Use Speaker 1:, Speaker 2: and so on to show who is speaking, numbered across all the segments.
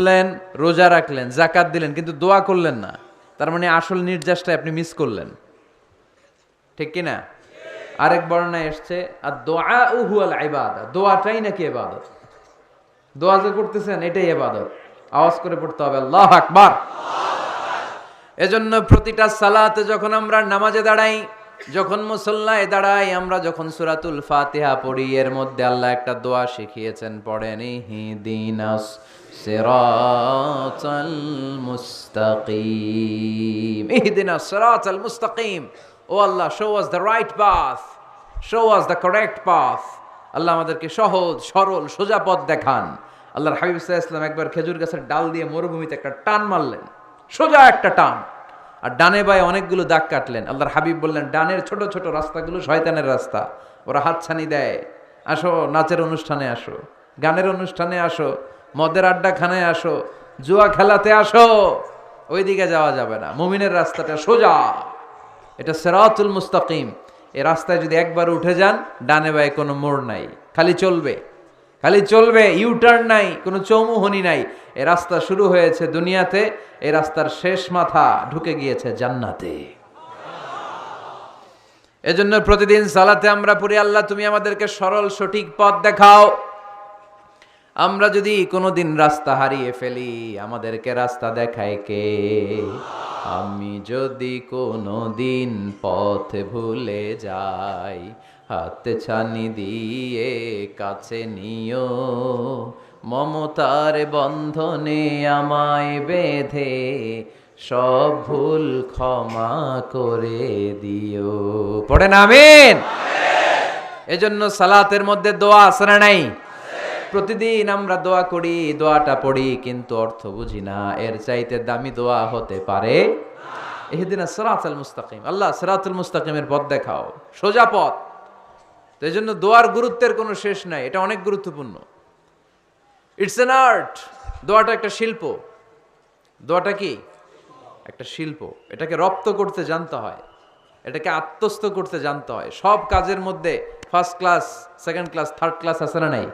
Speaker 1: করলেন, রোজা রাখলেন, যাকাত দিলেন, কিন্তু দোয়া করলেন না। তার মানে আসল নির্যাসটা আপনি মিস করলেন, ঠিক কি না? আরেক বর্ণনায় এসছে আর দোয়া হুয়াল ইবাদা, দোয়াটাই নাকি ইবাদত। দোয়া যে করতেছেন এটাই ইবাদত। আওয়াজ করে পড়তে হবে আল্লাহু আকবার। এজন্য প্রতিটা সালাতে যখন আমরা নামাজে দাঁড়াই, যখন মুসল্লায় দাঁড়াই, আমরা যখন সূরাতুল ফাতিহা পড়ি, এর মধ্যে আল্লাহ একটা দোয়া শিখিয়েছেন, পড়েন ইহদিনাস সিরাতাল মুস্তাকিম। ইহদিনাস সিরাতাল মুস্তাকিম, ও Allah, show us the right path, show us the correct path. Allah আমাদেরকে সহজ সরল সোজা পথ দেখান। আল্লাহর হাবিব সাল্লাল্লাহু আলাইহি ওয়াসাল্লাম একবার খেজুর গাছের ডাল দিয়ে মরুভূমিতে একটা টান মারলেন, সোজা একটা টান, আর ডানে বায়ে অনেকগুলো দাগ কাটলেন। আল্লাহর হাবিব বললেন, ডানের ছোট ছোট রাস্তাগুলো শয়তানের রাস্তা, ওরা হাতছানি দেয়। আসো নাচের অনুষ্ঠানে আসো, গানের অনুষ্ঠানে আসো, মদের আড্ডাখানায় আসো, জুয়া খেলাতে আসো, ওইদিকে যাওয়া যাবে না। মুমিনের রাস্তাটা সোজা, এটা সিরাতুল মুস্তাকিম। এই রাস্তায় যদি একবার উঠে যান, ডানে বায়ে কোনো মোড় নাই, খালি চলবে, খালি চলবে, ইউটার্ন নাই, কোনো চৌমুহনী নাই। এই রাস্তা শুরু হয়েছে দুনিয়াতে, এই রাস্তার শেষ মাথা ঢুকে গিয়েছে জান্নাতে। এজন্য প্রতিদিন সালাতে আমরা পড়ি, আল্লাহ তুমি আমাদেরকে সরল সঠিক পথ দেখাও। আমরা যদি কোনোদিন রাস্তা হারিয়ে ফেলি, আমাদেরকে রাস্তা দেখায় কে? আমি যদি কোনোদিন পথ ভুলে যাই, হাতে ছানি দিয়ে কাছে নিও, মমতার বন্ধনে আমায় বেঁধে সব ভুল ক্ষমা করে দিও। পড়েন আমিন। এজন্য সালাতের মধ্যে দোয়া আছে না নাই? প্রতিদিন আমরা দোয়া করি, দোয়াটা পড়ি, কিন্তু অর্থ বুঝি না। এর চাইতে দামি দোয়া হতে পারে ইহদিনাস সিরাতাল মুস্তাকিম, আল্লাহ সিরাতুল মুস্তাকিমের পথ দেখাও, সোজা পথ। তো এই জন্য দোয়ার গুরুত্বের কোনো শেষ নাই, এটা অনেক গুরুত্বপূর্ণ। ইটস অ্যান আর্ট, দোয়াটা একটা শিল্প। দোয়াটা কি? একটা শিল্প। এটাকে রপ্ত করতে জানতে হয়, এটাকে আত্মস্থ করতে জানতে হয়। সব কাজের মধ্যে first class, second class, third class আছে না নাই?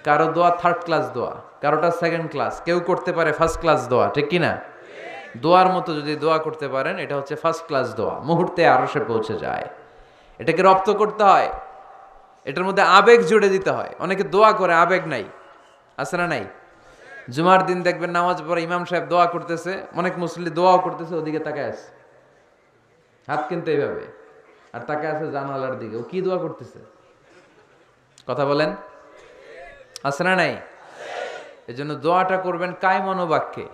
Speaker 1: কারো দোয়া থার্ড ক্লাস দোয়া, কারোটা সেকেন্ড ক্লাস, কেউ করতে পারে ফার্স্ট ক্লাস দোয়া, ঠিক কি না? দোয়ার মতো যদি দোয়া করতে পারেন, এটা হচ্ছে ফার্স্ট ক্লাস দোয়া, মুহূর্তে আরশে পৌঁছে যায়। এটাকে রপ্ত করতে হয়, এটার মধ্যে আবেগ জুড়ে দিতে হয়। অনেকে দোয়া করে আবেগ নাই, আছে না নাই? জুমার দিন দেখবেন নামাজ পড়ে ইমাম সাহেব দোয়া করতেছে, অনেক মুসল্লি দোয়াও করতেছে, ওদিকে তাকায় আছে, হাত কিন্তু এইভাবে, আর তাকায় আছে জানালার দিকে। ও কি দোয়া করতেছে? কথা বলেন, আছে না নাই? এই জন্য দোয়াটা করবেন কায় মনোবাক্যে,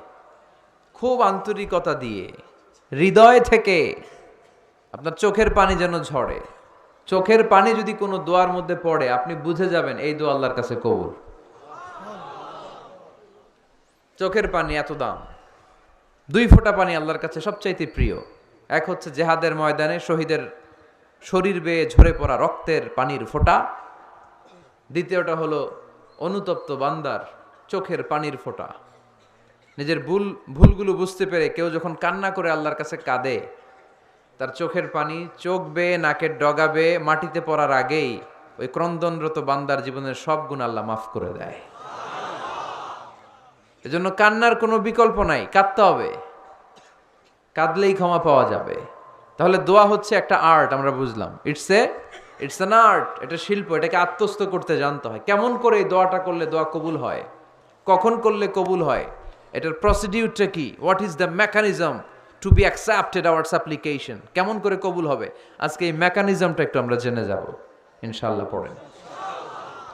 Speaker 1: খুব আন্তরিকতা দিয়ে, হৃদয় থেকে। আপনার চোখের পানি যেন ঝরে। চোখের পানি যদি কোনো দোয়ার মধ্যে পড়ে, আপনি বুঝে যাবেন এই দোয়া আল্লাহর কাছে কবুল। চোখের পানি এত দাম। 2 ফোঁটা পানি আল্লাহর কাছে সবচাইতে প্রিয়। এক হচ্ছে জেহাদের ময়দানে শহীদের শরীর বেয়ে ঝরে পড়া রক্তের পানির ফোঁটা। দ্বিতীয়টা হলো অনুতপ্ত বান্দার চোখের পানির ফোঁটা। নিজের ভুলগুলো বুঝতে পেরে কেউ যখন কান্না করে আল্লাহর কাছে কাঁদে, তার চোখের পানি চোখ বেয়ে নাকের ডগা বেয়ে মাটিতে পড়ার আগেই ওই ক্রন্দনরত বান্দার জীবনের সব গুণ আল্লাহ মাফ করে দেয়। এজন্য কান্নার কোনো বিকল্প নাই, কাঁদতে হবে, কাঁদলেই ক্ষমা পাওয়া যাবে। তাহলে দোয়া হচ্ছে একটা আর্ট, আমরা বুঝলাম। ইটস অ্যান আর্ট, এটা শিল্প। এটাকে আত্মস্থ করতে জানতে হয়। কেমন করে এই দোয়াটা করলে দোয়া কবুল হয়, কখন করলে কবুল হয়, এটার প্রসিডিউরটা কি, what is the mechanism two be accepted hour সাপ্লিকেশন, কেমন করে কবুল হবে, আজকে এই মেকানিজমটা একটু আমরা জেনে যাব ইনশাআল্লাহ। পড়েন,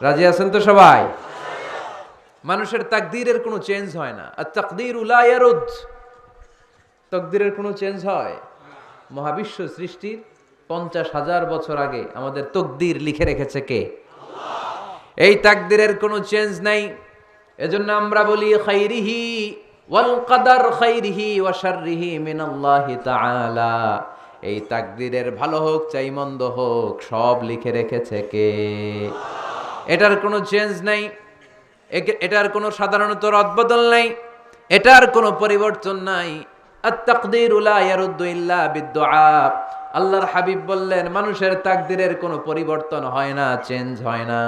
Speaker 1: রাজি আছেন তো সবাই? মানুষের তাকদীরের কোনো চেঞ্জ হয় না। আর তাকদীরু লা ইয়ারুদ, তাকদীরের কোনো চেঞ্জ হয়? মহাবিশ্ব সৃষ্টির 50,000 বছর আগে আমাদের তাকদীর লিখে রেখেছে কে? আল্লাহ। এই তাকদীরের কোনো চেঞ্জ নাই। এজন্য আমরা বলি খাইরিহি ওয়াল কদর খাইরিহি ওয়া শাররিহি মিনাল্লাহি তাআলা। এই তাকদীরের ভালো হোক চাই মন্দ হোক, সব লিখে রেখেছে কে? আল্লাহ। এটার কোনো চেঞ্জ নাই, এটার কোনো সাধারণত রদবদল নাই, এটার কোনো পরিবর্তন নাই। আত-তাকদীরু লা ইয়ারুদ্দু ইল্লা বিদ-দুআ। আল্লাহর হাবিব বললেন, মানুষের তাকদীরের কোনো পরিবর্তন হয় না, চেঞ্জ হয় না।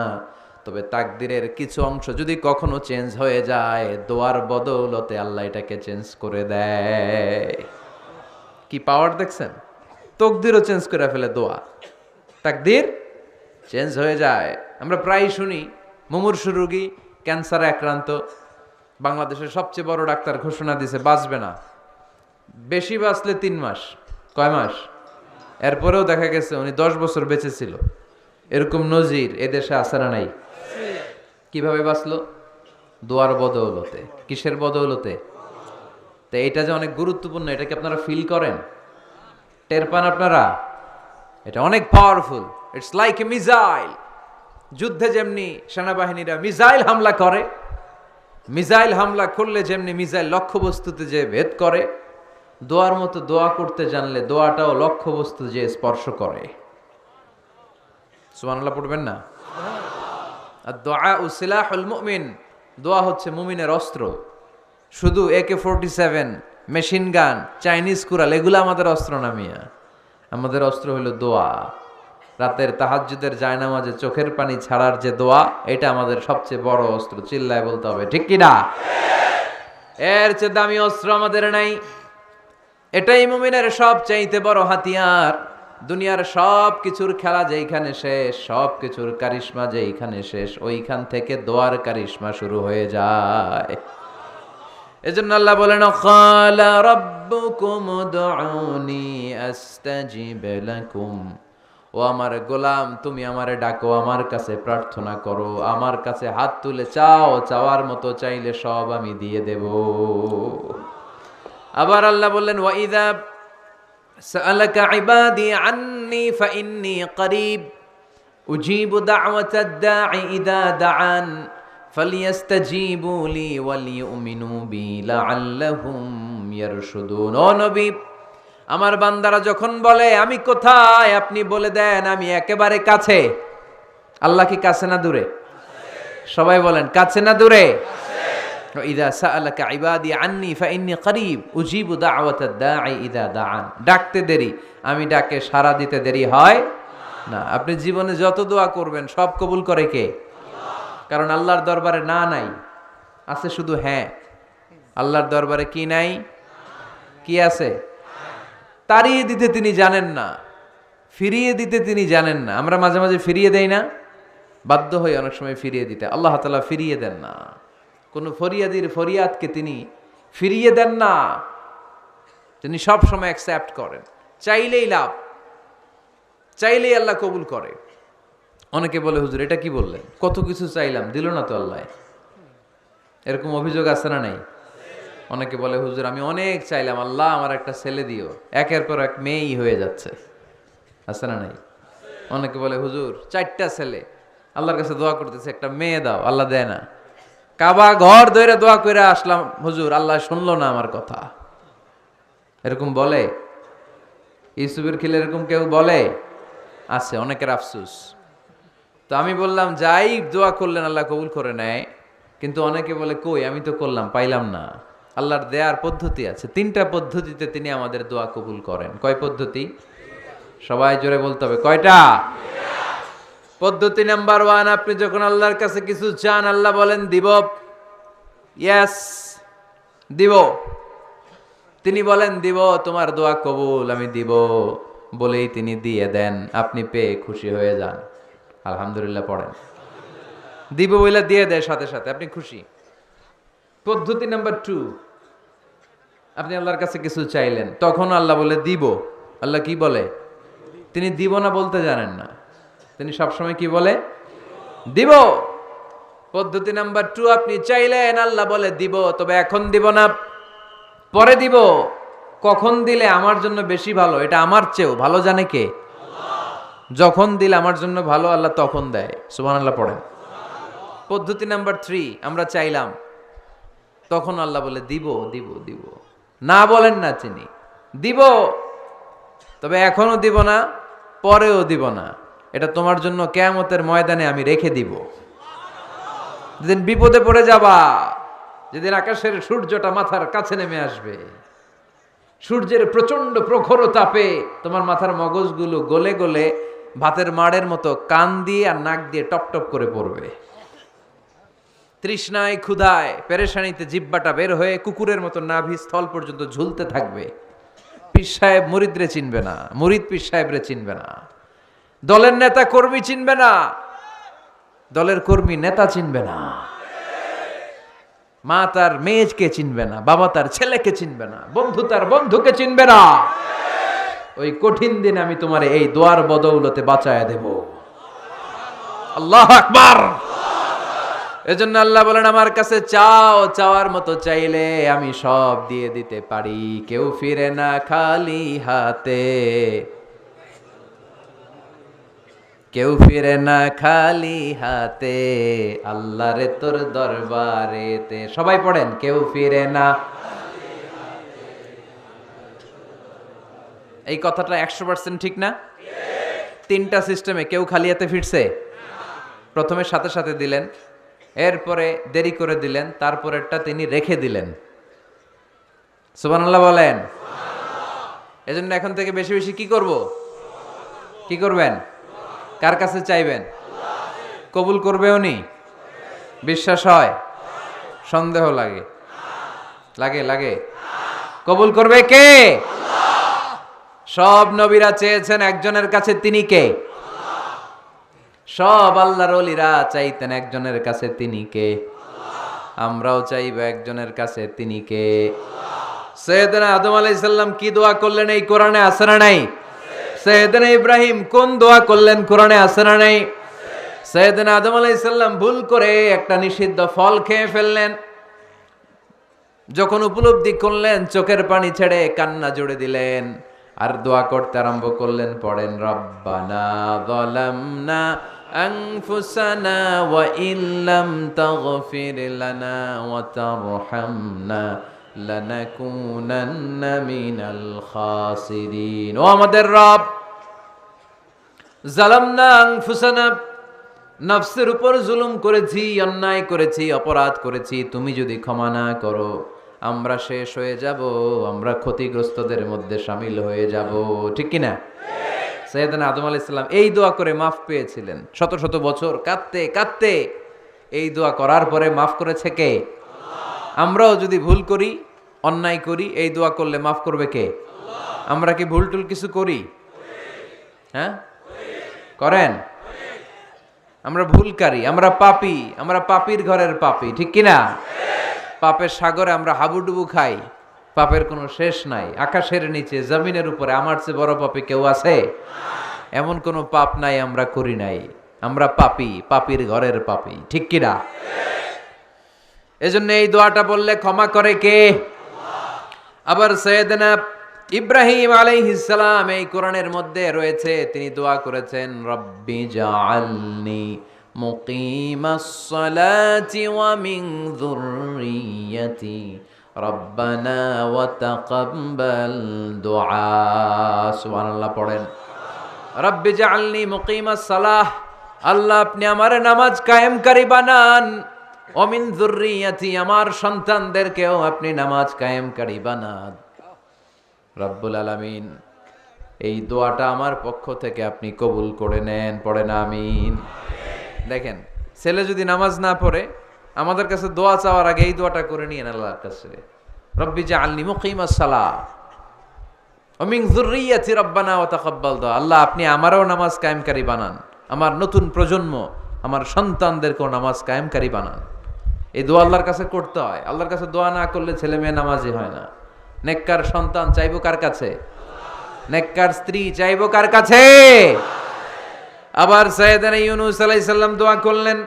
Speaker 1: তবে তাকদিরের কিছু অংশ যদি কখনো চেঞ্জ হয়ে যায়, দোয়ার বদৌলতে আল্লাহ এটাকে চেঞ্জ করে দেয়। কি পাওয়ার দেখছেন? তকদিরও চেঞ্জ করে ফেলে দোয়া, তাকদির চেঞ্জ হয়ে যায়। আমরা প্রায় শুনি মুমূর্ষু রোগী, ক্যান্সারে আক্রান্ত, বাংলাদেশের সবচেয়ে বড় ডাক্তার ঘোষণা দিয়েছে বাঁচবে না, বেশি বাঁচলে 3 মাস। কয় মাস? এরপরেও দেখা গেছে উনি 10 বছর বেঁচে ছিল। এরকম নজির এদেশে আছে না নাই? কিভাবে বাঁচলো? দোয়ার বদৌলতে। কিসের বদৌলতে? তো এটা যে অনেক গুরুত্বপূর্ণ, এটা কি আপনারা ফিল করেন, টের পান আপনারা? এটা অনেক powerful. It's like a missile. যুদ্ধে যেমনি সেনাবাহিনীরা মিসাইল হামলা করে, মিসাইল হামলা করলে যেমনি মিসাইল লক্ষ্যবস্তুতে যে ভেদ করে, দোয়ার মতো দোয়া করতে জানলে দোয়াটাও লক্ষ্যবস্তু যে স্পর্শ করে। সুবহানাল্লাহ পড়বেন না? আর দোয়া সিলাহুল মুমিন, দোয়া হচ্ছে মুমিনের অস্ত্র। শুধু AK-47, machine gun, Chinese Corel এগুলো আমাদের অস্ত্র না মিয়া। আমাদের অস্ত্র হলো দোয়া। রাতের তাহাজ্জুদের জায়নামাজে চোখের পানি ছাড়ার যে দোয়া, এটা আমাদের সবচেয়ে বড় অস্ত্র। চিল্লায় বলতে হবে, ঠিক কি না? এর চেয়ে দামি অস্ত্র আমাদের নাই। এটাই মুমিনের সবচাইতে বড় হাতিয়ার। দুনিয়ার সব কিছুর খেলা যেইখানে শেষ, সব কিছুর কারিশমা যেইখানে শেষ, ওইখান থেকে দোয়ার কারিশমা শুরু হয়ে যায়। এজন্য আল্লাহ বলেন, ক্বালা রাব্বুকুম উদউনি আস্তাজিব লাকুম। ও আমার গোলাম, তুমি আমারে ডাকো, আমার কাছে প্রার্থনা করো, আমার কাছে হাত তুলে চাও, চাওয়ার মতো চাইলে সব আমি দিয়ে দেব। আবার আল্লাহ বললেন, ওয়া ইযা সাআলাকা ইবাদি আন্নী ফাইন্নী করিব উজিবু দাওয়াতাদ দাঈ ইযা দাআন ফালিয়াস্তাজিবু লি ওয়ালিউমিনু বি লাআল্লাহুম ইয়ারশুদুন। ও নবী, আমার বান্দারা যখন বলে আমি কোথায়, আপনি বলে দেন আমি একেবারে কাছে। আল্লাহ কি কাছে না দূরে? সবাই বলেন, কাছে না দূরে? ইযা সাআলাকা ইবাদি আন্নী ফাইন্নী করিব উজিবু দাওয়াতাদ দাঈ ইযা দাআন। ডাকতে দেরি, আমি ডাকে সাড়া দিতে দেরি হয় না। আপনি জীবনে যত দোয়া করবেন সব কবুল করে কে? কারণ আল্লাহর দরবারে না নাই, আছে শুধু হ্যাঁ। আল্লাহর দরবারে কি নাই? কি আছে? তাড়িয়ে দিতে তিনি জানেন না, ফিরিয়ে দিতে তিনি জানেন না। আমরা মাঝে মাঝে ফিরিয়ে দেই না, বাধ্য হই অনেক সময় ফিরিয়ে দিতে। আল্লাহ তাআলা ফিরিয়ে দেন না। কোন ফরিয়াদির ফরিয়াদকে তিনি ফিরিয়ে দেন না, তিনি সব সময় অ্যাকসেপ্ট করেন। চাইলেই লাভ, চাইলেই আল্লাহ কবুল করে। অনেকে বলে, হুজুর এটা কি বললেন, কত কিছু চাইলাম দিল না তো আল্লাহ। এরকম অভিযোগ আছে না নাই? অনেকে বলে, হুজুর আমি অনেক চাইলাম, আল্লাহ আমার একটা ছেলে দিও, একের পর এক মেয়েই হয়ে যাচ্ছে। আছে না নাই? অনেকে বলে, হুজুর 4টা ছেলে, আল্লাহর কাছে দোয়া করতেছে একটা মেয়ে দাও, আল্লাহ দেয় না। কাবা ঘর ধরে দোয়া করে আসলাম, হুজুর আল্লাহ শুনলো না আমার কথা। এরকম বলে? ইউসুফের খিলে এরকম কেউ বলে? আছে, অনেকের আফসুস। তো আমি বললাম, যাই দোয়া করলেন আল্লাহ কবুল করে নেয়, কিন্তু অনেকে বলে কই আমি তো করলাম পাইলাম না। আল্লাহর দেয়ার পদ্ধতি আছে, 3টা পদ্ধতিতে তিনি আমাদের দোয়া কবুল করেন। কয় পদ্ধতি? সবাই জোরে বলতে হবে, কয়টা? পদ্ধতি নাম্বার 1, আপনি যখন আল্লাহর কাছে কিছু চান আল্লাহ বলেন দিব, ইয়েস দিব। তিনি বলেন দিব, তোমার দোয়া কবুল, আমি দিব বলেই তিনি দিয়ে দেন। আপনি পেয়ে খুশি হয়ে যান, আলহামদুলিল্লাহ পড়েন। দিব বলে দিয়ে দেয় সাথে সাথে, আপনি খুশি। পদ্ধতি নাম্বার 2, আপনি আল্লাহর কাছে কিছু চাইলেন, তখন আল্লাহ বলে দিব। আল্লাহ কি বলে? তিনি দিব না বলতে জানেন না, তিনি সবসময় কি বলে? দিব। পদ্ধতি নাম্বার 2, আপনি চাইলেন, আল্লাহ বলে দিব, তবে এখন দিব না, পরে দিব। কখন দিলে আমার জন্য বেশি ভালো, এটা আমার চেয়েও ভালো জানে কে? যখন দিলে আমার জন্য ভালো আল্লাহ তখন দেয়। সুবহানাল্লাহ পড়েন। পদ্ধতি নাম্বার 3, আমরা চাইলাম, তখন আল্লাহ বলে দিব দিব দিব, না বলেন না তিনি, দিব, তবে এখনো দিব না, পরেও দিব না, এটা তোমার জন্য কিয়ামতের ময়দানে আমি রেখে দিব। যেদিন বিপদে পড়ে যাবা, যেদিন আকাশের সূর্যটা মাথার কাছে নেমে আসবে, সূর্যের প্রচন্ড প্রখর তাপে তোমার মাথার মগজগুলো গলে গলে ভাতের মাড়ের মতো কান দিয়ে আর নাক দিয়ে টপ টপ করে পড়বে। তৃষ্ণায় ক্ষুধায় পেরেশানিতে জিহ্বাটা বের হয়ে কুকুরের মতো নাভি স্থল পর্যন্ত ঝুলতে থাকবে। পীর সাহেব মুরিদরে চিনবে না, মুরিদ পীর সাহেবরে চিনবে না, দলের নেতা কর্মী চিনবে না, দলের কর্মী নেতা চিনবে না, মা তার মেয়েকে চিনবে না, বাবা তার ছেলেকে চিনবে না, বন্ধু তার বন্ধুকে চিনবে না। ওই কঠিন দিন আমি তোমার এই দোয়ার বদৌলতে বাঁচায়া দেব। আল্লাহু আকবার। এজন্য আল্লাহ বলেন আমার কাছে চাও, চাওয়ার মতো চাইলে আমি সব দিয়ে দিতে পারি। কেউ ফিরে না খালি হাতে, কেউ ফিরে না খালি হাতে, আল্লাহরে তোর দরবারেতে। সবাই পড়েন, কেউ ফিরে না। এই কথাটা 100% ঠিক না? তিনটা সিস্টেমে কেউ খালি হাতে ফিরছে? প্রথমে সাথে সাথে দিলেন, এরপরে দেরি করে দিলেন, তারপরেরটা তিনি রেখে দিলেন। সুবহানাল্লাহ বলেন। এজন্য এখন থেকে বেশি বেশি কি করব? কি করবেন? কার কাছে চাইবেন? কবুল করবে উনি? বিশ্বাস হয়? সন্দেহ লাগে? লাগে লাগে? কবুল করবে কে? সব নবীরা চেয়েছেন একজনের কাছে, তিনি কে? সব আল্লাহর ওলিরা চাইতেন একজনের কাছে, তিনি কে? আমরাও চাইব একজনের কাছে, তিনি কে? সাইয়েদনা আদম আলাইহিস সালাম কি দোয়া করলেন এই কোরআনে আছে না নাই? সাইয়েদনা ইব্রাহিম কোন দোয়া করলেন কোরআনে আছে না নাই? সাইয়েদনা আদম আলাইহিস সালাম ভুল করে একটা নিষিদ্ধ ফল খেয়ে ফেললেন, যখন উপলব্ধি করলেন চোখের পানি ছেড়ে কান্না জুড়ে দিলেন, আর দোয়া করতে আরম্ভ করলেন। পড়েন, রব্বানা যালামনা আনফুসানা ওয়া ইল্লাম তাগফির লানা ওয়া তারহামনা লানাকুনান্না মিনাল খাসিরিন। ও আমাদের রব, যালামনা আনফুসানা, নফসের উপর জুলুম করেছি, অন্যায় করেছি, অপরাধ করেছি, তুমি যদি ক্ষমা না করো আমরা শেষ হয়ে যাব, আমরা ক্ষতিগ্রস্তদের মধ্যে শামিল হয়ে যাব। ঠিক কিনা? সাইয়েদনা আদম আলাইহিস সালাম এই দোয়া করে মাফ পেয়েছিলেন। শত শত বছর কাঁদতে কাঁদতে এই দোয়া করার পরে মাফ করেছে কে? আমরাও যদি ভুল করি, অন্যায় করি, এই দোয়া করলে মাফ করবে কে? আমরা কি ভুল টুল কিছু করি? হ্যাঁ, করেন? আমরা ভুলকারী, আমরা পাপী, আমরা পাপীর ঘরের পাপী। ঠিক কিনা? পাপের সাগরে আমরা হাবুডুবু খাই, পাপের কোনো শেষ নাই। আকাশের নিচে, জমিনের উপরে আমার চেয়ে বড় পাপী কেউ আছে? এমন কোনো পাপ নাই আমরা করি নাই। আমরা পাপী, পাপীর ঘরের পাপী। ঠিক কিনা? এজন্য এই দোয়াটা বললে ক্ষমা করে কে? আবার সাইয়েদনা ইব্রাহিম আলাইহিস সালাম এই কোরআনের মধ্যে রয়েছে, তিনি দোয়া করেছেন, রব্বি জাআলনি মুকিমাস সালাতি ওয়া মিন যুররিয়্যাতি রব্বানা ওয়া তাকাব্বাল দুআ। সুবহানাল্লাহ পড়েন, রব্বি জাআলনি মুকিমাস সালাহ, আল্লাহ আপনি আমার নামাজ কায়েমকারী বানান, ওয়া মিন যুররিয়্যাতি, আমার সন্তানদেরকেও আপনি নামাজ কায়েমকারী বানান। রব্বুল আলামিন এই দোয়াটা আমার পক্ষ থেকে আপনি কবুল করে নেন। পড়েন আমিন। দেখেন, ছেলে যদি নামাজ না পড়ে আমাদের কাছে দোয়া চাওয়ার আগে এই দোয়াটা করে নিয়েন আল্লাহর কাছে, রব্বি জাআলনি মুকিমাস সালাহ ওয়া মিন যুররিয়্যাতি রব্বানা ওয়া তাকাব্বাল দুআ। আল্লাহ আপনি আমারও নামাজ কায়েমকারী বানান, আমার নতুন প্রজন্ম, আমার সন্তানদেরকেও নামাজ কায়েমকারী বানান। এই দোয়া আল্লাহর কাছে করতে হয়। আল্লাহর কাছে দোয়া না করলে ছেলে মেয়ে নামাজি হয় না। নেককার সন্তান চাইবো কার কাছে? নেককার স্ত্রী চাইবো কার কাছে? আবার সাইয়েদনা ইউনূস আলাইহিস সালাম দোয়া করলেন,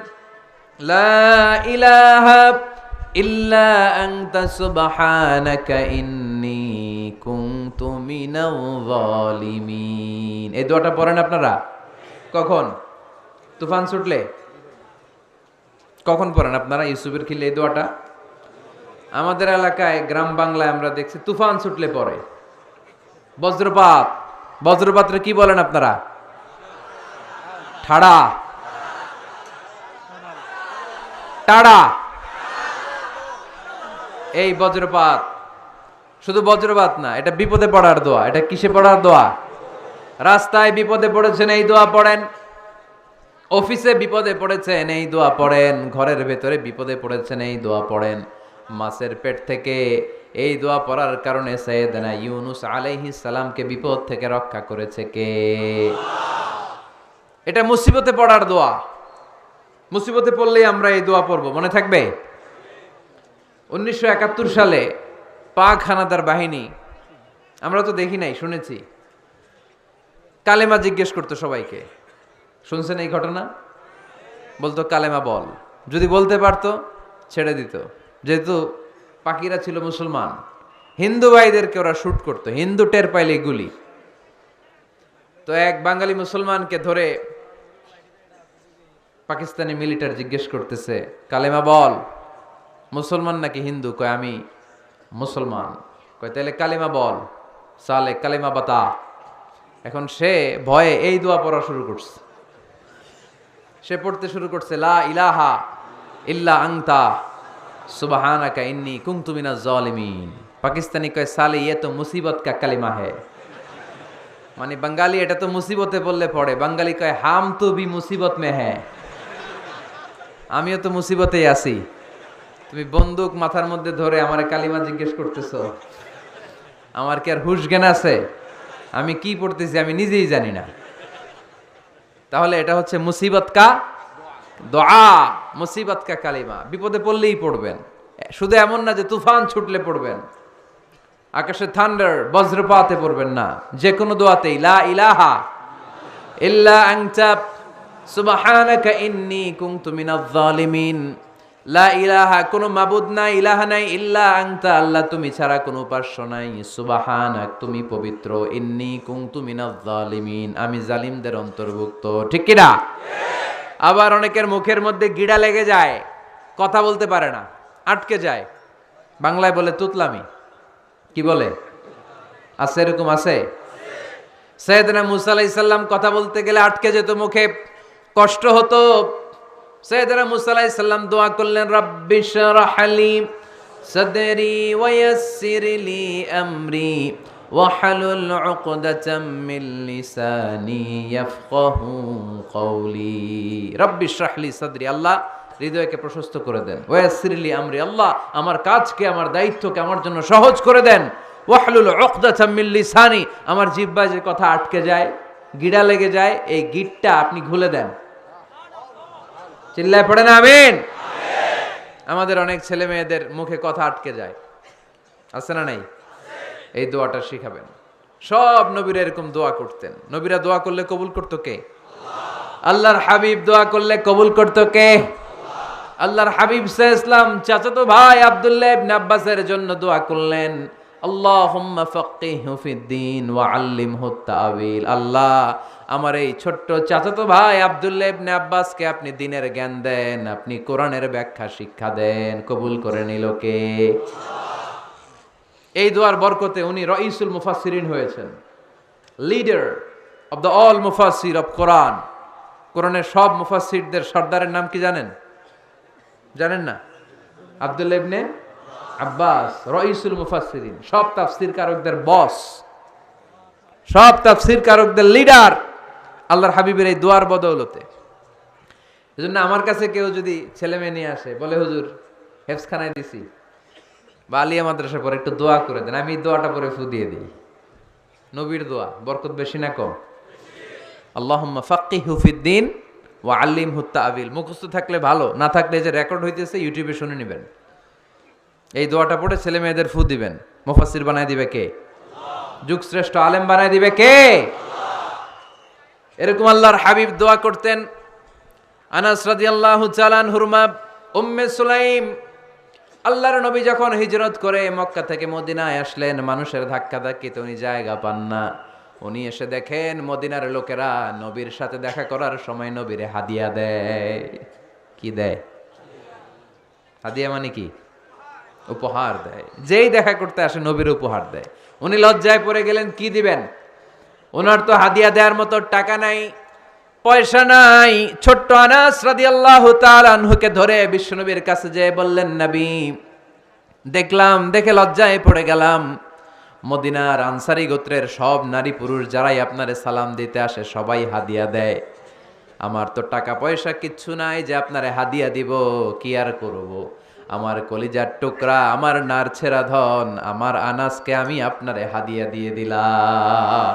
Speaker 1: লা ইলাহা ইল্লা আনতা সুবহানাকা ইন্নী কুনতু মিনাল যালিমিন। এই দোয়াটা পড়েন আপনারা কখন? তুফান ছুটলে? কখন পড়েন আপনারা ইউসুফের খিলে এই দোয়াটা? আমাদের এলাকায় গ্রাম বাংলায় আমরা দেখছি তুফান ছুটলে পড়ে। বজ্রপাত, বজ্রপাতরে কি বলেন আপনারা? ঠাড়া, টাড়া। এই বজ্রপাত, শুধু বজ্রপাত না, এটা বিপদে পড়ার দোয়া। এটা কিসে পড়ার দোয়া? রাস্তায় বিপদে পড়েছেন, এই দোয়া পড়েন। অফিসে বিপদে পড়েছেন এই দোয়া পড়েন, ঘরের ভেতরে বিপদে পড়েছেন এই দোয়া পড়েন। মাছের পেট থেকে এই দোয়া পড়ার কারণে সাইয়েদনা ইউনুস আলাইহিস সালামকে বিপদ থেকে রক্ষা করেছে কে? এটা মুসিবতে পড়ার দোয়া। মুসিবতে পড়লেই আমরা এই দোয়া পড়ব, মনে থাকবে? 1971 সালে পাক হানাদার বাহিনী, আমরা তো দেখি নাই, শুনেছি, কালেমা জিজ্ঞেস করতো সবাইকে। শুনছেন এই ঘটনা? বলতো কালেমা বল, যদি বলতে পারতো ছেড়ে দিত। যেহেতু পাকিরা ছিল মুসলমান, হিন্দু ভাইদেরকে ওরা শুট করতো, হিন্দু টের পাইলে গুলি। তো এক বাঙালি মুসলমানকে ধরে পাকিস্তানি মিলিটার জিজ্ঞেস করতেছে, কালেমা বল। মুসলমান নাকি হিন্দু? কয় আমি মুসলমান। কয় তাহলে কালেমা বল। সালে কালেমা বাতা। এখন সে ভয়ে এই দোয়া পড়া শুরু করছে। সে পড়তে শুরু করছে, লা ইলাহা ইল্লা আনতা সুবহানাকা ইন্নী কুনতু মিনাজ জালিমিন। পাকিস্তানি কয় সালে ইয়ে তো মুসিবত কা কালিমা है। মানে বাঙালি এটা তো মুসিবতে পড়লে পড়ে। বাঙালি কয় হাম তো ভি মুসিবত মে হ্যাঁ, আমিও তো মুসিবতেই আছি। তুমি বন্দুক মাথার মধ্যে ধরে আমারে কালিমা জিজ্ঞেস করতেছো, আমার কি আর হুশ জ্ঞান আছে? আমি কি পড়তেছি আমি নিজেই জানি না। তাহলে এটা হচ্ছে মুসিবত কা দোয়া, মুসিবত কা কালিমা। বিপদে পড়লেই পড়বেন, শুধু এমন না যে তুফান ছুটলে পড়বেন, আকাশে থান্ডার বজ্রপাতে পড়বেন না। যে কোনো দোয়াতেই লা ইলাহা ইল্লা আনতা সুবহানাকা ইন্নী কুনতু মিনাজ জালিমিন। লা ইলাহা, কোনো মাবুদ নাই, ইলাহা নাই, ইল্লা আনতা, আল্লাহ তুমি ছাড়া কোনো উপাস্য নাই, সুবহানাক, তুমি পবিত্র, ইন্নী কুনতু মিনাজ জালিমিন, আমি জালিমদের অন্তর্ভুক্ত। ঠিক কি না? আবার অনেকের মুখের মধ্যে গিড়া লেগে যায়, কথা বলতে পারে না, আটকে যায়। বাংলায় বলে তুতলামি। কি বলে? আছে, এরকম আছে। সাইয়েদনা মুসা আলাইহিস সালাম কথা বলতে গেলে আটকে যেত, মুখে কষ্ট হতো। সাইয়েদনা মুসা আলাইহিস সালাম দোয়া করলেন, রাব্বি শরহ লি সাদরি ওয়া ইয়াসসির লি আমরি ওয়াহলুল উকদাতাম মিন লিসানি ইয়াফকাহু কওলি। রাব্বি শরহ লি সাদরি, আল্লাহ হৃদয়কে প্রশস্ত করে দেন। ওয়া ইয়াসসির লি আমরি, আল্লাহ আমার কাজকে, আমার দায়িত্বকে আমার জন্য সহজ করে দেন। ওয়াহলুল উকদাতাম মিন লিসানি, আমার জিহ্বায় যে কথা আটকে যায়, গিড়া লেগে যায়, এই গিটটা আপনি খুলে দেন। চিল্লায় পড়ে না আমিন। আমাদের অনেক ছেলে মেয়েদের মুখে কথা আটকে যায়, আছে না নাই? এই দোয়াটা শিখাবেন। সব নবীরা এরকম দোয়া করতেন। নবীরা দোয়া করলে কবুল করতো কে? আল্লাহর হাবিব দোয়া করলে কবুল করতো কে? আল্লাহর হাবিব সাল্লাল্লাহু আলাইহি ওয়াসাল্লাম চাচাতো ভাই আব্দুল্লাহ ইবনে আব্বাসের জন্য দোয়া করলেন, আল্লাহুম্মা ফাক্কিহহু ফিদ্দীন ওয়া আল্লিমহু তা'ওয়িল। আল্লাহ আমার এই ছোট্ট চাচাতো ভাই আব্দুল্লাহ ইবনে আব্বাসকে আপনি দ্বীনের জ্ঞান দেন, আপনি কোরআনের ব্যাখ্যা শিক্ষা দেন। কবুল করে নিল কে? এই দোয়ার বরকতে উনি রাইসুল মুফাসসিরিন হয়েছেন, leader of the all mufassir of Quran. কোরআনের সব মুফাসসিরদের সর্দারের নাম কি জানেন? জানেন না? আব্দুল্লাহ ইবনে আব্বাস রাইসুল মুফাসসিরিন, সব তাফসীর কারকদের বস, সব তাফসীর কারকদের লিডার আল্লাহর হাবিবের এই দোয়ার বদৌলতে। এজন্য আমার কাছে কেউ যদি ছেলে মেয়ে নিয়ে আসে, বলে হুজুর হেফজখানায় দিছি বা আলিয়া মাদ্রাসা পরে একটু দোয়া করে দেন, আমি দোয়াটা পরে ফু দিয়ে দিই। নবীর দোয়া, বরকত বেশি না কম? আল্লাহুম্মা ফাক্কিহহু ফিদ্দীন ওয়া আল্লিমহু তা'ওয়িল। মুখস্থ থাকলে ভালো, না থাকলে যে রেকর্ড হইতেছে ইউটিউবে শুনে নেবেন। এই দোয়াটা পড়ে ছেলে মেয়েদের ফু দিবেন। মুফাসসির বানায় দিবে কে? যুগশ্রেষ্ঠ আলেম বানায় দিবে কে? এরকম আল্লাহর হাবিব দোয়া করতেন। আনাস রাদিয়াল্লাহু তাআলা আনহুর মা উম্মে সুলাইম, আল্লাহর নবী যখন হিজরত করে মক্কা থেকে মদিনায় আসলেন, মানুষের ধাক্কাধাক্কিতে উনি জায়গা পান না। উনি এসে দেখেন মদিনার লোকেরা নবীর সাথে দেখা করার সময় নবীরে হাদিয়া দেয়। কি দেয়? হাদিয়া মানে কি? উপহার দেয়। যেই দেখা করতে আসে নবীর উপহার দেয়। উনি লজ্জায় পড়ে গেলেন, কি দিবেন? ওনার তো হাদিয়া দেওয়ার মতো টাকা নাই, পয়সা নাই। ছোট্ট আনাস রাদিয়াল্লাহু তাআলা আনহুকে ধরে বিশ্বনবীর কাছে যেয়ে বললেন, নবী দেখে লজ্জায় পড়ে গেলাম, মদিনার আনসারী গোত্রের সব নারী পুরুষ যারাই আপনারে সালাম দিতে আসে সবাই হাদিয়া দেয়, আমার তো টাকা পয়সা কিচ্ছু নাই যে আপনারে হাদিয়া দিব, কি আর করব। আমার কলিজার টুকরা, আমার নারছেরা ধন, আমার আনাসকে আমি আপনারে হাদিয়া দিয়ে দিলাম।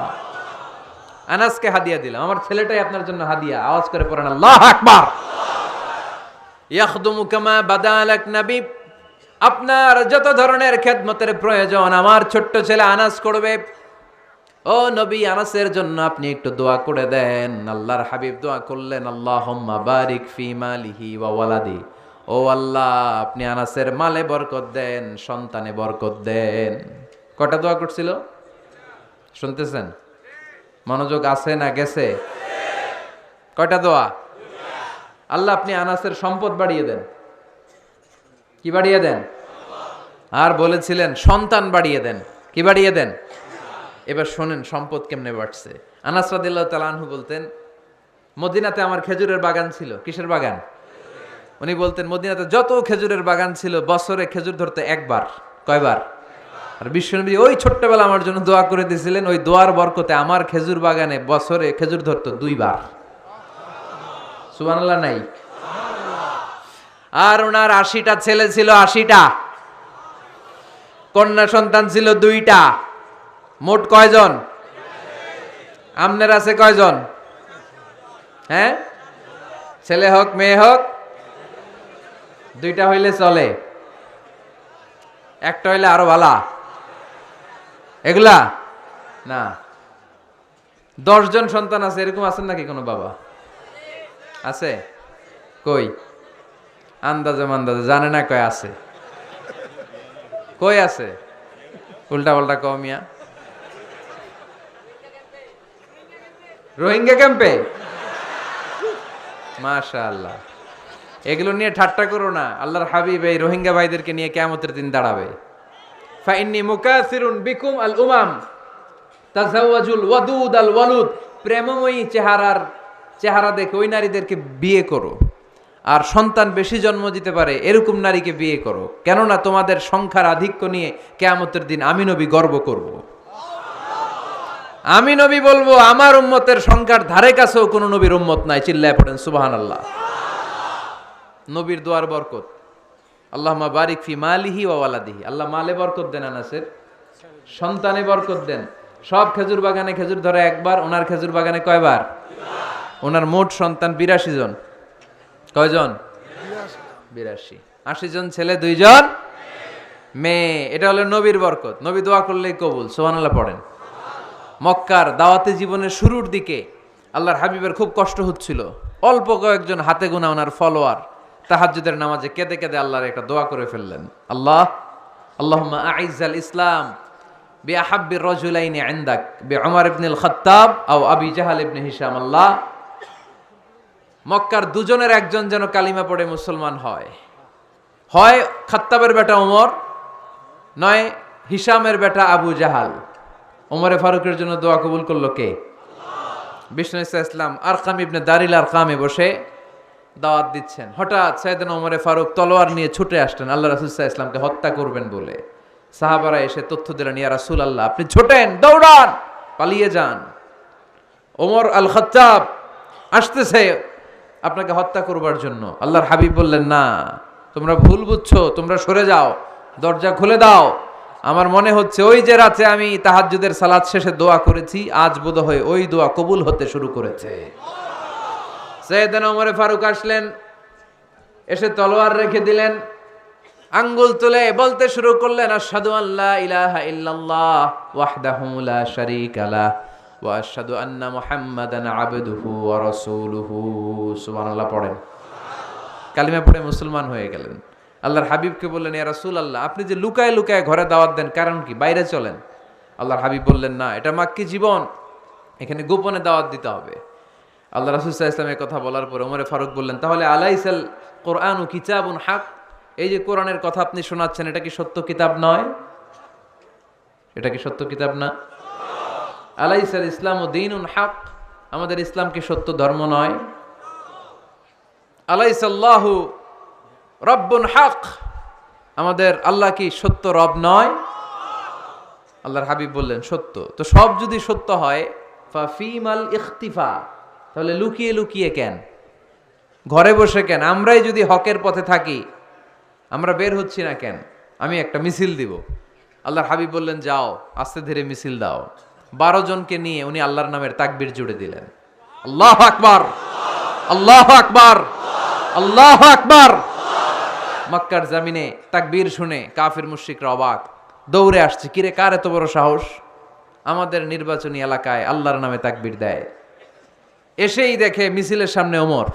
Speaker 1: আনাসকে হাদিয়া দিলাম, আমার ছেলেটাই আপনার জন্য হাদিয়া। আওয়াজ করে পড়েন আল্লাহু আকবার। ইয়াখদুমু কামা বাদালাক নবী, আপনার যত ধরনের খেদমতের প্রয়োজন আমার ছোট্ট ছেলে আনাস করবে। ও নবী, আনাসের জন্য আপনি একটু দোয়া করে দেন। আল্লাহর হাবিব দোয়া করলেন, আল্লাহুম্মা বারিক ফি মালিহি ওয়া ওয়ালাদি। ও আল্লাহ, আপনি আনাসের মালে বরকত দেন, সন্তানে বরকত দেন। কটা দোয়া করছিল শুনতেছেন? মনোযোগ আছে না গেছে? কয়টা দোয়া? আল্লাহ আপনি আনাসের সম্পদ বাড়িয়ে দেন। কি বাড়িয়ে দেন? আর বলেছিলেন সন্তান বাড়িয়ে দেন। কি বাড়িয়ে দেন? এবার শোনেন সম্পদ কেমনে বাড়ছে। আনাস রাদিয়াল্লাহু তাআলা আনহু বলতেন, মদিনাতে আমার খেজুরের বাগান ছিল। কিসের বাগান? উনি বলতেন মদিনাতে যত খেজুরের বাগান ছিল বছরে খেজুর ধরতে একবার। কয়বার? আর বিশ্বনবী ওই ছোট্টবেলা আমার জন্য দোয়া করে দিয়েছিলেন, ওই দোয়ার বরকতে আমার খেজুর বাগানে বছরে খেজুর ধরতো 2 বার। সুবহানাল্লাহ নাই? আর ওনার 80টা ছেলে ছিল, 80টা। কন্যা সন্তান ছিল 2টা। মোট কয়জন? আমনের আছে কয়জন? হ্যাঁ, ছেলে হোক মেয়ে হোক 2টা হইলে চলে, একটা হইলে আরো ভালা। এগুলা না, 10 জন সন্তান আছে এরকম আছেন নাকি কোনো বাবা? আছে? কই? আন্দাজে মান্দাজে জানে না কয় আছে। কই আছে? উল্টা পাল্টা কও মিয়া। রোহিঙ্গা ক্যাম্পে? মাশাআল্লাহ। এগুলো নিয়ে ঠাট্টা করো না। আল্লাহর হাবিব এই রোহিঙ্গা ভাইদেরকে নিয়ে কিয়ামতের দিন দাঁড়াবে। ফাইন্নী মুকাসিরুন বিকুম আল উমাম তাজাওয়াজুল ওয়াদুদ আল ওয়ালুদ। প্রেমময়ী চেহারা দেখে ওই নারীদেরকে বিয়ে করো, আর সন্তান বেশি জন্ম দিতে পারে এরকম নারীকে বিয়ে করো, কেননা তোমাদের সংখ্যার আধিক্য নিয়ে কিয়ামতের দিন আমি নবী গর্ব করব। আমি নবী বলবো আমার উম্মতের সংখ্যার ধারে কাছেও কোনো নবীর উম্মত নাই। চিল্লায় পড়েন সুবহানাল্লাহ। নবীর দোয়ার বরকত। আল্লাহুম্মা বারিক ফি মালিহি ওয়া ওয়ালাদিহি। আল্লাহ মালে বরকত দেন, আনাসের সন্তানে বরকত দেন। সব খেজুর বাগানে খেজুর ধরে একবার, ওনার খেজুর বাগানে কয়বার? ওনার মোট সন্তান 82 জন। কয়জন? 82। 80 জন ছেলে, 2 জন মেয়ে। এটা হলো নবীর বরকত। নবী দোয়া করলেই কবুল। সুবহানাল্লাহ পড়েন। মক্কার দাওয়াতি জীবনের শুরুর দিকে আল্লাহর হাবিবের খুব কষ্ট হচ্ছিল। অল্প কয়েকজন হাতে গোনা ওনার ফলোয়ার তাহাজ্জুদের নামাজে কেঁদে কেঁদে আল্লাহর একটা দোয়া করে ফেললেন। আল্লাহুম্মা আইজ্জাল ইসলাম বিআহাব্বির রাজুলাইনি ইনদাক বিউমর ইবনুল খাত্তাব আও আবি জাহল ইবনে হিশাম। আল্লাহ, মক্কার দুজনের একজন যেন কালিমা পড়ে মুসলমান হয়। হয় খাত্তাবের বেটা ওমর, নয় হিশামের বেটা আবু জাহাল। ওমরে ফারুকের জন্য দোয়া কবুল করলো কে? বিষ্ণু ইসলাম আরকাম ইবনে দারিল আরকামে বসে দাওয়াত দিচ্ছেন। হঠাৎ সাইয়েদনা ওমরে ফারুক তলোয়ার নিয়ে ছুটে আসলেন আল্লাহ রাসূল সাল্লাল্লাহু আলাইহি ওয়াসাল্লামকে হত্যা করবেন বলে। সাহাবারা এসে তথ্য দিলেন, ইয়া রাসূলুল্লাহ আপনি ছোটেন, দৌড়ান, পালিয়ে যান। ওমর আল খাত্তাব আসতেছে আপনাকে হত্যা করবার জন্য। আল্লাহর হাবিব বললেন, না, তোমরা ভুল বুঝছো, তোমরা সরে যাও, দরজা খুলে দাও। আমার মনে হচ্ছে ওই যে রাতে আমি তাহাজ্জুদের সালাত শেষে দোয়া করেছি, আজ বোধহয় ওই দোয়া কবুল হতে শুরু করেছে। সাইয়েদনা ওমর ফারুক আসলেন, এসে তলোয়ার রেখে দিলেন, আঙ্গুল তুলে বলতে শুরু করলেন, আশহাদু আল্লা ইলাহা ইল্লাল্লাহ ওয়াহদাহু লা শারীকা লাহ ওয়া আশহাদু আন্না মুহাম্মাদান আবদুহু ওয়া রাসূলুহু। সুবহানাল্লাহ পড়েন। কালিমা পড়ে মুসলমান হয়ে গেলেন। আল্লাহর হাবিবকে বললেন, ইয়া রাসূলুল্লাহ আপনি যে লুকায় লুকায় ঘরে দাওয়াত দেন, কারণ কি? বাইরে চলেন। আল্লাহর হাবিব বললেন, না, এটা মাক্কি জীবন, এখানে গোপনে দাওয়াত দিতে হবে। আল্লাহ রাসূল সাল্লাল্লাহু আলাইহি ওয়াসাল্লামের কথা বলার পর ওমর ফারুক বললেন, তাহলে আলাইসাল কোরআনু কিতাবুন হক, এই যে কোরআনের কথা আপনি শোনাচ্ছেন এটা কি সত্য কিতাব নয়? এটা কি সত্য কিতাব না? আলাইসাল ইসলামু দীনুন হক, আমাদের ইসলাম কি সত্য ধর্ম নয়? আলাইসাল্লাহু রব্বুন হক, আমাদের আল্লাহ কি সত্য রব নয়? আল্লাহর হাবিব বললেন, সত্য। তো সব যদি সত্য হয়, ফাফিমাল ইখতিফা, তাহলে লুকিয়ে লুকিয়ে কেন, ঘরে বসে কেন? আমরাই যদি হকের পথে থাকি, আমরা বের হচ্ছি না কেন? আমি একটা মিছিল দিব। আল্লাহর হাবিব বললেন, যাও আস্তে ধীরে মিছিল দাও। 12 জনকে নিয়ে উনি আল্লাহর নামের তাকবীর জুড়ে দিলেন। আল্লাহু আকবার, আল্লাহু আকবার, আল্লাহু আকবার। মক্কার জমিনে তাকবীর শুনে কাফির মুশরিকরা অবাক, দৌড়ে আসছে, কিরে কার এত বড় সাহস আমাদের নির্বাচনী এলাকায় আল্লাহর নামে তাকবীর দেয়। এসেই দেখে মিছিলের সামনে ওমর।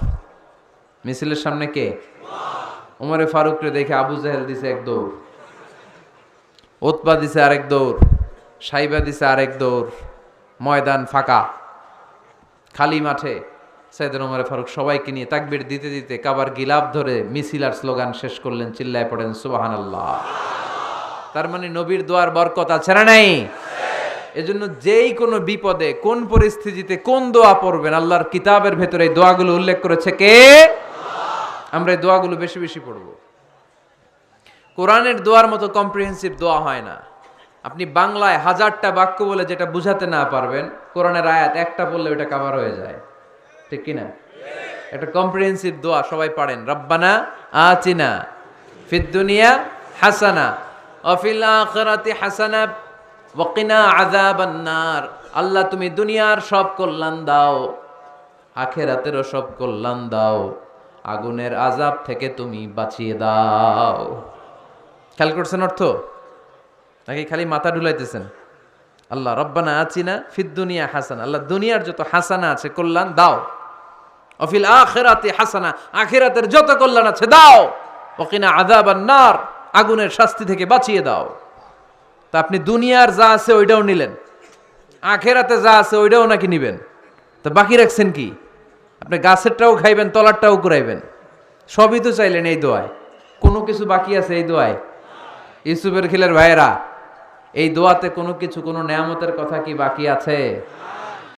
Speaker 1: মিছিলের সামনে কে? ওমরে ফারুকরে দেখে আবু জাহেল দিছে এক দৌড়, উতবা দিছে আরেক দৌড়, সাইবা দিছে আরেক দৌড়। ময়দান ফাঁকা, খালি মাঠে সাইয়েদনা ওমরে ফারুক সবাইকে নিয়ে তাকবীর দিতে দিতে কাবার গিলাফ ধরে মিছিল আর স্লোগান শেষ করলেন। চিল্লায় পড়েন সুবহানাল্লাহ। তার মানে নবীর দোয়ার বরকত আছে না নাই? এজন্য যেই কোনো বিপদে, কোন পরিস্থিতিতে কোন দোয়া পড়বেন, আল্লাহর কিতাবের ভেতরে এই দোয়াগুলো উল্লেখ করেছে কে? আমরা এই দোয়াগুলো বেশি বেশি পড়ব। কোরআনের দোয়ার মতো কম্প্রিহেন্সিভ দোয়া হয় না। আপনি বাংলায় 1000টা বাক্য বলে যেটা বুঝাতে না পারবেন, কোরআনের আয়াত একটা বললে ওটা কভার হয়ে যায়, ঠিক কি না? একটা কম্প্রিহেন্সিভ দোয়া সবাই পড়েন। রব্বানা আতিনা ফিদ দুনিয়া হাসানা ওয়া ফিল আখিরাতি হাসানা ওয়া কিনা আযাবান নার। আল্লাহ তুমি দুনিয়ার সব কল্যাণ দাও, আখিরাতেরও সব কল্যাণ দাও, আগুনের আযাব থেকে তুমি বাঁচিয়ে দাও। খেয়াল করছেন অর্থ নাকি খালি মাথা ঢুলাইতেছেন? আল্লাহ রব্বানা আতিনা ফিদ দুনিয়া হাসানা, আল্লাহ দুনিয়ার যত হাসানা আছে কল্যাণ দাও, অফিল আখিরাতি হাসানা, আখিরাতের যত কল্যাণ আছে দাও, ওকিনা আযাবান নার, আগুনের শাস্তি থেকে বাঁচিয়ে দাও। তা আপনি দুনিয়ার যা আছে ওইটাও নিলেন, আখিরাতে যা আছে ওইটাও নাকি নিবেন, তা বাকি রাখছেন কি? আপনি গাছেরটাও খাইবেন, তলারটাও কুড়াইবেন, সবই তো চাইলেন এই দোয়ায়। কোনো কিছু বাকি আছে এই দোয়ায়? ইউসুফের খিলের ভাইয়েরা, এই দোয়াতে কোনো কিছু, কোনো নেয়ামতের কথা কি বাকি আছে?